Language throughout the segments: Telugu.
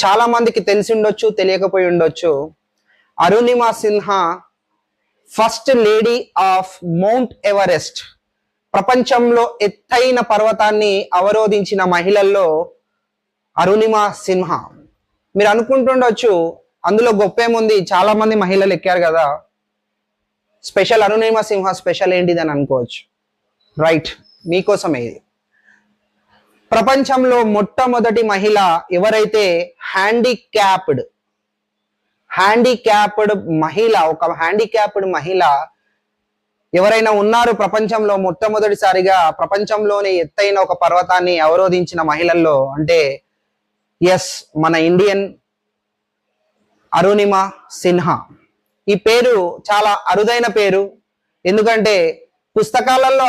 చాలా మందికి తెలిసి ఉండొచ్చు, తెలియకపోయి ఉండొచ్చు. Arunima Sinha first lady of mount Everest, ప్రపంచంలో ఎత్తైన పర్వతాన్ని అవరోధించిన మహిళల్లో అరుణిమ సిన్హా. మీరు అనుకుంటుండొచ్చు అందులో గొప్పేముంది, చాలా మంది మహిళలు ఎక్కారు కదా, స్పెషల్ అరుణిమ సిన్హా స్పెషల్ ఏంటిదని అనుకోవచ్చు. రైట్, మీకోసమే ఇది. ప్రపంచంలో మొట్టమొదటి మహిళ ఎవరైతే హ్యాండిక్యాప్డ్ మహిళ, ఒక హ్యాండిక్యాప్డ్ మహిళ ఎవరైనా ఉన్నారు ప్రపంచంలో మొట్టమొదటిసారిగా ప్రపంచంలోనే ఎత్తైన ఒక పర్వతాన్ని అవరోధించిన మహిళల్లో అంటే ఎస్, మన ఇండియన్ అరుణిమ సిన్హా. ఈ పేరు చాలా అరుదైన పేరు, ఎందుకంటే పుస్తకాలలో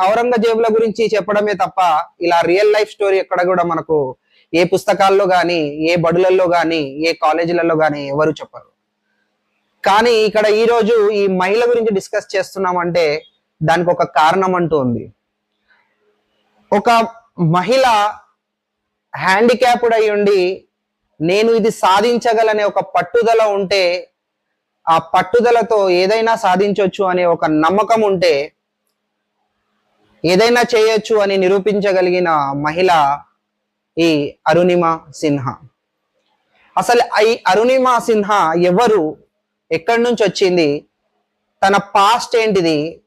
ఔరంగజేబుల గురించి చెప్పడమే తప్ప ఇలా రియల్ లైఫ్ స్టోరీ ఎక్కడ కూడా మనకు ఏ పుస్తకాల్లో కానీ, ఏ బడులలో కానీ, ఏ కాలేజీలలో కానీ ఎవరు చెప్పరు. కానీ ఇక్కడ ఈరోజు ఈ మహిళ గురించి డిస్కస్ చేస్తున్నామంటే దానికి ఒక కారణం అంటూ ఉంది. ఒక మహిళ హ్యాండిక్యాప్డ్ అయి ఉండి నేను ఇది సాధించగలనే ఒక పట్టుదల ఉంటే, ఆ పట్టుదలతో ఏదైనా సాధించవచ్చు అనే ఒక నమ్మకం ఉంటే ఏదైనా చేయొచ్చు అని నిరూపించగలిగిన మహిళ ఈ అరుణిమ సిన్హా. అసలు ఈ అరుణిమ సిన్హా ఎవరు, ఎక్కడి నుంచి వచ్చింది, తన పాస్ట్ ఏంటిది,